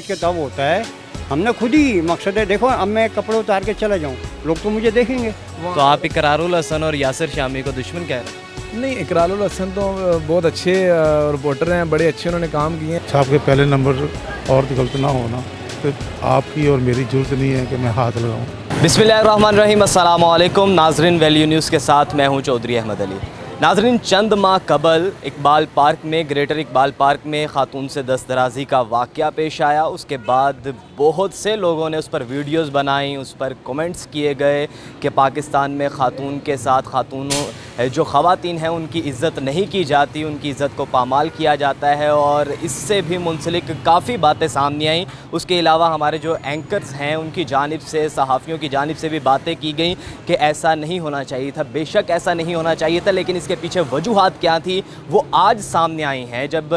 पूछ के तब होता है। हमने खुद ही मकसद है, देखो अब मैं कपड़े उतार के चला जाऊँ, लोग तो मुझे देखेंगे। तो आप इकरारुल हसन और यासिर शामी को दुश्मन कह रहे हैं? नहीं, इकरारुल हसन तो बहुत अच्छे रिपोर्टर हैं, बड़े अच्छे उन्होंने काम किए हैं। आपके पहले नंबर और गलत ना होना, तो आपकी और मेरी जरूरत नहीं है कि मैं हाथ लगाऊं। बिस्मिल्लाहिर्रहमानिर्रहीम, अस्सलाम वालेकुम नाजरीन, वैल्यू न्यूज़ के साथ मैं हूं चौधरी अहमद अली। नाजरीन, चंद माह कबल इकबाल पार्क में, ग्रेटर इकबाल पार्क में ख़ातून से दस्तराजी का वाक़या पेश आया। उसके बाद बहुत से लोगों ने उस पर वीडियोस बनाई, उस पर कमेंट्स किए गए कि पाकिस्तान में ख़ातून के साथ ख़ातूनों जो ख़वातीन हैं उनकी इज़्ज़त नहीं की जाती, उनकी इज़्ज़त को पामाल किया जाता है। और इससे भी मुंसलिक काफ़ी बातें सामने आईं। उसके अलावा हमारे जो एंकर्स हैं उनकी जानिब से, सहाफ़ियों की जानिब से भी बातें की गई कि ऐसा नहीं होना चाहिए था। बेशक ऐसा नहीं होना चाहिए था, लेकिन इसके पीछे वजूहात क्या थी वो आज सामने आई हैं। जब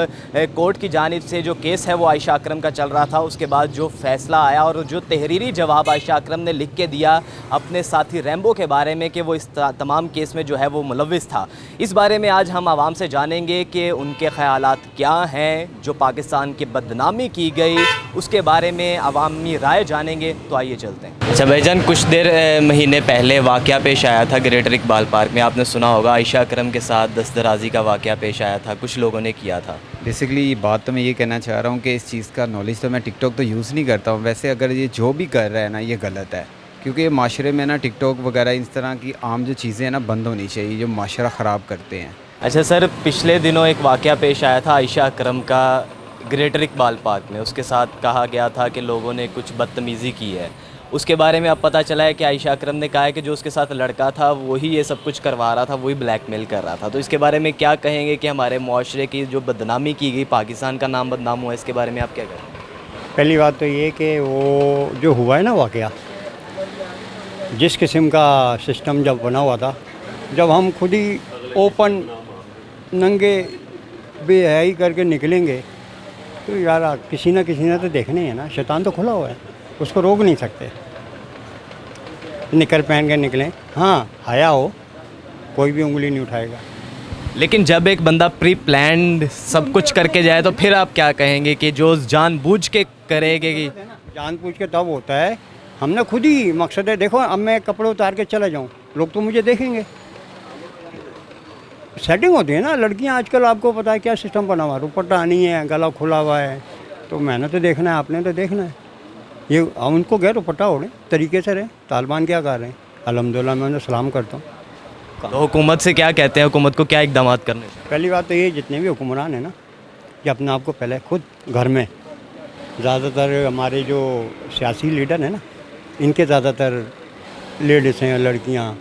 कोर्ट की जानिब से जो केस है वो आयशा अकरम का चल रहा था, उसके बाद जो फ़ैसला आया और जो तहरीरी जवाब आयशा अकरम ने लिख के दिया अपने साथी रैम्बो के बारे में कि वो इस तमाम केस में जो है वो मुलव्विस था, इस बारे में आज हम आवाम से जानेंगे कि उनके ख़यालात क्या हैं। जो पाकिस्तान की बदनामी की गई उसके बारे में अवामी राय जानेंगे। तो आइए चलते हैं। अच्छा भाईजान, कुछ देर महीने पहले वाक़या पेश आया था ग्रेटर इकबाल पार्क में, आपने सुना होगा, आयशा अकरम के साथ दस्तराजी का वाक़या पेश आया था, कुछ लोगों ने किया था। बेसिकली बात तो मैं ये कहना चाह रहा हूँ कि इस चीज़ का नॉलेज तो मैं टिकटॉक तो यूज़ नहीं करता हूँ। वैसे अगर ये जो भी कर रहा है ना, ये गलत है, क्योंकि ये माशरे में ना टिकटॉक वगैरह इस तरह की आम जो चीज़ें हैं ना बंद होनी चाहिए, जो माशरा ख़राब करते हैं। अच्छा सर, पिछले दिनों एक वाक़या पेश आया था आयशा अकरम का ग्रेटर इकबाल पार्क में, उसके साथ कहा गया था कि लोगों ने कुछ बदतमीज़ी की है। उसके बारे में अब पता चला है कि आयशा अकरम ने कहा है कि जो उसके साथ लड़का था वही ये सब कुछ करवा रहा था, वही ब्लैकमेल कर रहा था। तो इसके बारे में क्या कहेंगे कि हमारे मुआशरे की जो बदनामी की गई, पाकिस्तान का नाम बदनाम हुआ, इसके बारे में आप क्या कहेंगे? पहली बात तो ये कि वो जो हुआ है ना वाक़या, जिस किस्म का सिस्टम जब बना हुआ था, जब हम खुद ही ओपन नंगे बेहयाई करके निकलेंगे तो यार किसी ना किसी ने तो देखने है ना। शैतान तो खुला हुआ है, उसको रोक नहीं सकते। निकर पहन के निकलें, हाँ हया हो, कोई भी उंगली नहीं उठाएगा। लेकिन जब एक बंदा प्री प्लान्ड सब कुछ करके जाए तो फिर आप क्या कहेंगे कि जो जानबूझ के करेगा कि जानबूझ के तब होता है। हमने खुद ही मकसद है, देखो अब मैं कपड़े उतार के चला जाऊँ, लोग तो मुझे देखेंगे। सेटिंग होती है ना। लड़कियां आजकल आपको पता है क्या सिस्टम बना हुआ, दुपट्टा नहीं है, गला खुला हुआ है, तो मैंने तो देखना है, आपने तो देखना है। ये उनको गए दुपट्टा ओढ़े, तरीके से रहे। तालिबान क्या कर रहे हैं, अल्हम्दुलिल्लाह मैं उन्हें सलाम करता हूँ। तो हुकूमत से क्या कहते हैं, हुकूमत को क्या इक़दाम करने चाहिए? पहली बात तो ये, जितने भी हुक्मरान हैं ना, कि अपने आप को पहले खुद घर में, ज़्यादातर हमारे जो सियासी लीडर हैं ना, इनके ज़्यादातर लेडीज़ हैं, लड़कियाँ,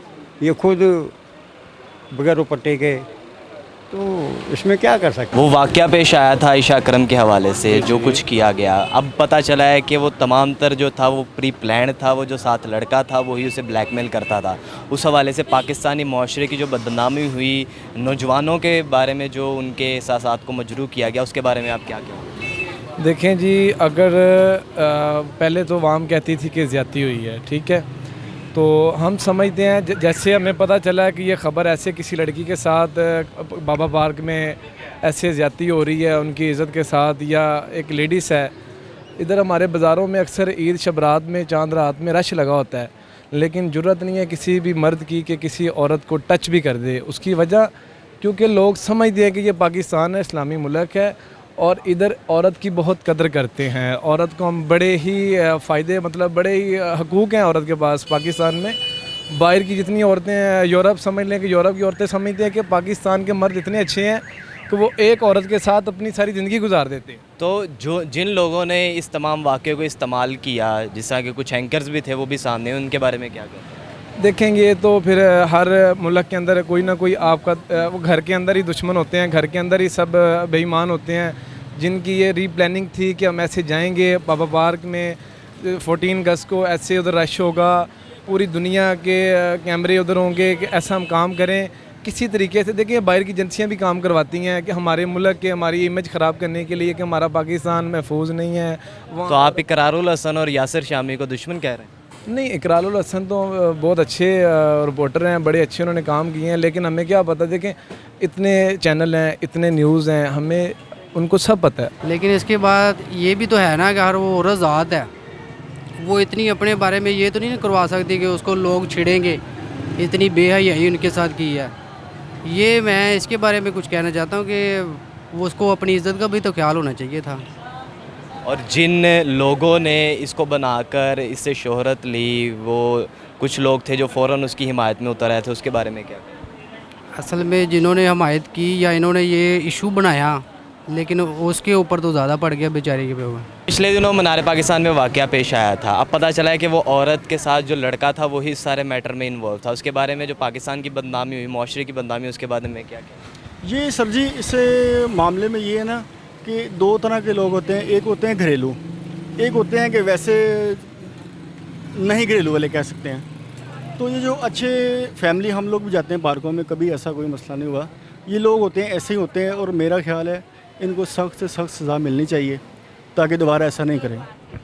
ये खुद बगैर दुपट्टे के, तो इसमें क्या कर सकते। वो वाक़या पेश आया था आयशा अकरम के हवाले से, जो कुछ किया गया, अब पता चला है कि वो तमाम तर जो था वो प्री प्लान था, वो जो साथ लड़का था वही उसे ब्लैकमेल करता था। उस हवाले से पाकिस्तानी माशरे की जो बदनामी हुई, नौजवानों के बारे में जो उनके एहसासात को मजरूह किया गया, उसके बारे में आप क्या कहें? देखें जी, अगर पहले तो वाम कहती थी कि ज़्यादती हुई है, ठीक है, तो हम समझते हैं, जैसे हमें पता चला है कि ये ख़बर ऐसे किसी लड़की के साथ बाबा पार्क में ऐसे ज़्यादती हो रही है उनकी इज़्ज़त के साथ, या एक लेडीज़ है, इधर हमारे बाज़ारों में अक्सर ईद शब रात में, चांद रात में रश लगा होता है, लेकिन जुर्रत नहीं है किसी भी मर्द की कि किसी औरत को टच भी कर दे। उसकी वजह क्योंकि लोग समझते हैं कि ये पाकिस्तान है, इस्लामी मुल्क है, और इधर औरत की बहुत कदर करते हैं। औरत को हम बड़े ही फ़ायदे, मतलब बड़े ही हकूक़ हैं औरत के पास पाकिस्तान में। बाहर की जितनी औरतें हैं, यूरोप समझ लें कि यूरोप की औरतें समझते हैं कि पाकिस्तान के मर्द इतने अच्छे हैं कि वो एक औरत के साथ अपनी सारी ज़िंदगी गुजार देते हैं। तो जिन लोगों ने इस तमाम वाक़े को इस्तेमाल किया, जिस तरह के कुछ एंकर्स भी थे वो भी सामने, उनके बारे में क्या कहते हैं? देखेंगे तो फिर हर मुल्क के अंदर कोई ना कोई आपका वो घर के अंदर ही दुश्मन होते हैं, घर के अंदर ही सब बेईमान होते हैं, जिनकी ये रीप्लानिंग थी कि हम ऐसे जाएंगे बाबा पार्क में 14 अगस्त को, ऐसे उधर रश होगा, पूरी दुनिया के कैमरे उधर होंगे कि ऐसा हम काम करें किसी तरीके से। देखिए, बाहर की एजेंसियाँ भी काम करवाती हैं कि हमारे मुल्क के, हमारी इमेज ख़राब करने के लिए कि हमारा पाकिस्तान महफूज नहीं है। तो आप इकरारुल हसन और यासिर शामी को दुश्मन कह रहे हैं? नहीं, इकरारुल हसन तो बहुत अच्छे रिपोर्टर हैं, बड़े अच्छे उन्होंने काम किए हैं, लेकिन हमें क्या पता। देखें, इतने चैनल हैं, इतने न्यूज़ हैं, हमें उनको सब पता है। लेकिन इसके बाद ये भी तो है ना कि अगर वो औरत ज़ात है, वो इतनी अपने बारे में ये तो नहीं करवा सकती कि उसको लोग छिड़ेंगे, इतनी बेहयाई उनके साथ की है। ये मैं इसके बारे में कुछ कहना चाहता हूँ कि वो उसको अपनी इज़्ज़त का भी तो ख्याल होना चाहिए था। और जिन लोगों ने इसको बनाकर इससे शोहरत ली, वो कुछ लोग थे जो फ़ौरन उसकी हिमायत में उतर आए थे, उसके बारे में क्या? असल में जिन्होंने हमायत की या इन्होंने ये इशू बनाया, लेकिन उसके ऊपर तो ज़्यादा पड़ गया बेचारे के ऊपर। पिछले दिनों मीनार पाकिस्तान में वाक़या पेश आया था। अब पता चला है कि वो औरत के साथ जो लड़का था वही इस सारे मैटर में इन्वॉल्व था। उसके बारे में जो पाकिस्तान की बदनामी हुई, माशरे की बदनामी, उसके बारे में क्या क्या? ये सर जी, इस मामले में ये है ना कि दो तरह के लोग होते हैं। एक होते हैं घरेलू, एक होते हैं कि वैसे नहीं घरेलू वाले कह सकते हैं। तो ये जो अच्छे फैमिली, हम लोग भी जाते हैं पार्कों में, कभी ऐसा कोई मसला नहीं हुआ। ये लोग होते हैं ऐसे ही होते हैं, और मेरा ख्याल है इनको सख्त से सख्त सज़ा मिलनी चाहिए ताकि दोबारा ऐसा नहीं करें।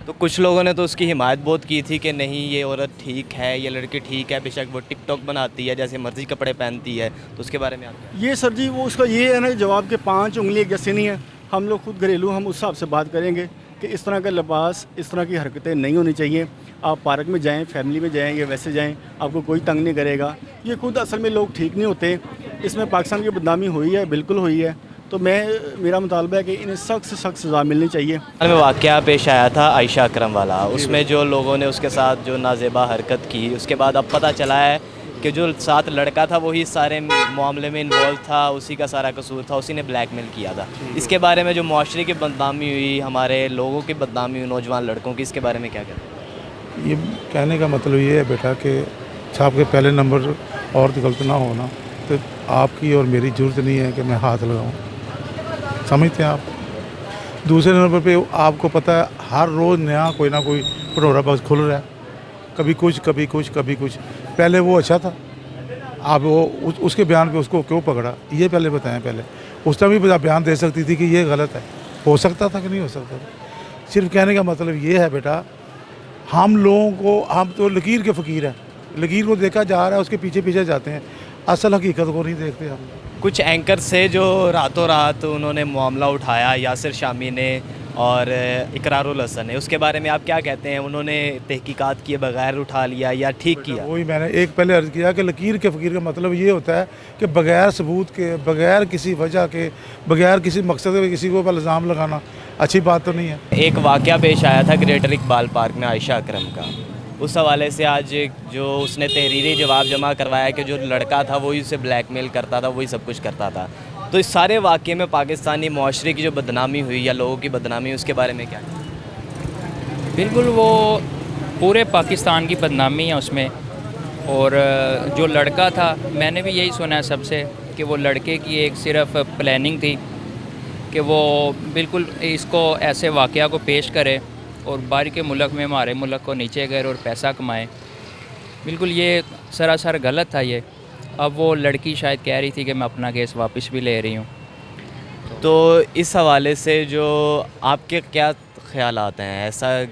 तो कुछ लोगों ने तो उसकी हिमायत बहुत की थी कि नहीं ये औरत ठीक है, ये लड़की ठीक है, बेशक वो टिकटॉक बनाती है, जैसे मर्ज़ी कपड़े पहनती है, तो उसके बारे में आप? ये सर जी, वो उसका ये है ना, जवाब के 5 उंगली एक जैसे नहीं है। हम लोग खुद घरेलू, हम उस हिसाब से बात करेंगे कि इस तरह का लिबास, इस तरह की हरकतें नहीं होनी चाहिए। आप पार्क में जाएं, फैमिली में जाएं या वैसे जाएं, आपको कोई तंग नहीं करेगा। ये खुद असल में लोग ठीक नहीं होते। इसमें पाकिस्तान की बदनामी हुई है, बिल्कुल हुई है। तो मेरा मुतालबा है कि इन्हें सख्त से सख्त सज़ा मिलनी चाहिए। में वाक़या पेश आया था आयशा अकरम वाला, उसमें जो लोगों ने उसके साथ जो नाजेबा हरकत की, उसके बाद अब पता चला है कि जो साथ लड़का था वही सारे मामले में इन्वॉल्व था, उसी का सारा कसूर था, उसी ने ब्लैकमेल किया था। इसके बारे में जो माशरे की बदनामी हुई, हमारे लोगों की बदनामी हुई, नौजवान लड़कों की, इसके बारे में क्या कहते हैं? ये कहने का मतलब ये है बेटा कि छाप के पहले नंबर औरत गलत ना होना, तो आपकी और मेरी ज़रूरत नहीं है कि मैं हाथ लगाऊं, समझते हैं आप। दूसरे नंबर पे आपको पता है हर रोज़ नया कोई ना कोई भटोरा बस खुल रहा है, कभी कुछ कभी कुछ कभी कुछ। पहले वो अच्छा था, आप वो उसके बयान पे उसको क्यों पकड़ा, ये पहले बताएं। पहले उस टाइम भी बयान दे सकती थी कि ये गलत है, हो सकता था कि नहीं हो सकता था। सिर्फ कहने का मतलब ये है बेटा, हम लोगों को, हम तो लकीर के फ़कीर हैं, लकीर को देखा जा रहा है, उसके पीछे पीछे जाते हैं, असल हकीकत को नहीं देखते हम। कुछ एंकर से जो रातों रात उन्होंने मामला उठाया, यासिर शामी ने और इकरारुल हसन ने, उसके बारे में आप क्या कहते हैं? उन्होंने तहकीकात किए बगैर उठा लिया या ठीक किया? वही मैंने एक पहले अर्ज़ किया कि लकीर के फ़कीर का मतलब ये होता है कि बगैर सबूत के, बगैर किसी वजह के, बगैर किसी मकसद के किसी को पर इल्ज़ाम लगाना अच्छी बात तो नहीं है। एक वाक़या पेश आया था ग्रेटर इकबाल पार्क में आयशा अकरम का, उस हवाले से आज जो उसने तहरीरी जवाब जमा करवाया कि जो लड़का था वही उसे ब्लैकमेल करता था, वही सब कुछ करता था। तो इस सारे वाक़े में पाकिस्तानी माशरे की जो बदनामी हुई या लोगों की बदनामी, उसके बारे में क्या? बिल्कुल, वो पूरे पाकिस्तान की बदनामी है उसमें। और जो लड़का था, मैंने भी यही सुना है सबसे कि वो लड़के की एक सिर्फ प्लानिंग थी कि वो बिल्कुल इसको ऐसे वाक़या को पेश करे और बाहर के मुल्क में हमारे मुल्क को नीचे गए और पैसा कमाए। बिल्कुल ये सरासर गलत था ये। अब वो लड़की शायद कह रही थी कि मैं अपना केस वापस भी ले रही हूँ। तो इस हवाले से जो आपके क्या ख्यालात हैं, ऐसा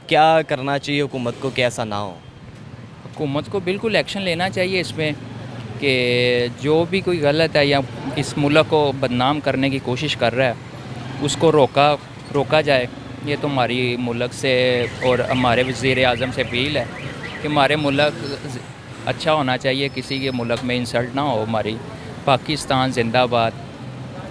क्या करना चाहिए हुकूमत को कि ऐसा ना हो? हुकूमत को बिल्कुल एक्शन लेना चाहिए इसमें कि जो भी कोई गलत है या इस मुल्क को बदनाम करने की कोशिश कर रहा है उसको रोका जाए। ये तो हमारी मुल्क से और हमारे वज़ीर आज़म से अपील है कि हमारे मुल्क अच्छा होना चाहिए, किसी के मुल्क में इंसल्ट ना हो हमारी। पाकिस्तान जिंदाबाद,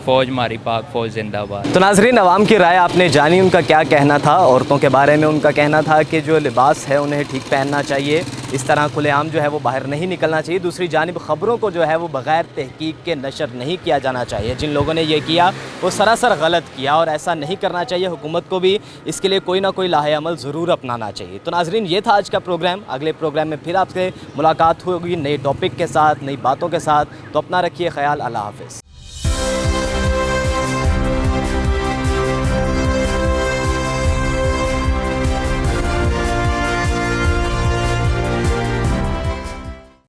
फ़ौज हमारी, पाक फ़ौज जिंदाबाद। तो नाज़रीन, अवाम की राय आपने जानी, उनका क्या कहना था औरतों के बारे में। उनका कहना था कि जो लिबास है उन्हें ठीक पहनना चाहिए, इस तरह खुलेआम जो है वो बाहर नहीं निकलना चाहिए। दूसरी जानिब ख़बरों को जो है वो बग़ैर तहकीक के नशर नहीं किया जाना चाहिए। जिन लोगों ने ये किया वो सरासर गलत किया और ऐसा नहीं करना चाहिए। हुकूमत को भी इसके लिए कोई ना कोई लाहे अमल ज़रूर अपनाना चाहिए। तो नाज़रीन, ये था आज का प्रोग्राम। अगले प्रोग्राम में फिर आपसे मुलाकात होगी नए टॉपिक के साथ, नई बातों के साथ। तो अपना रखिए ख्याल। अल्लाह हाफ़िज़।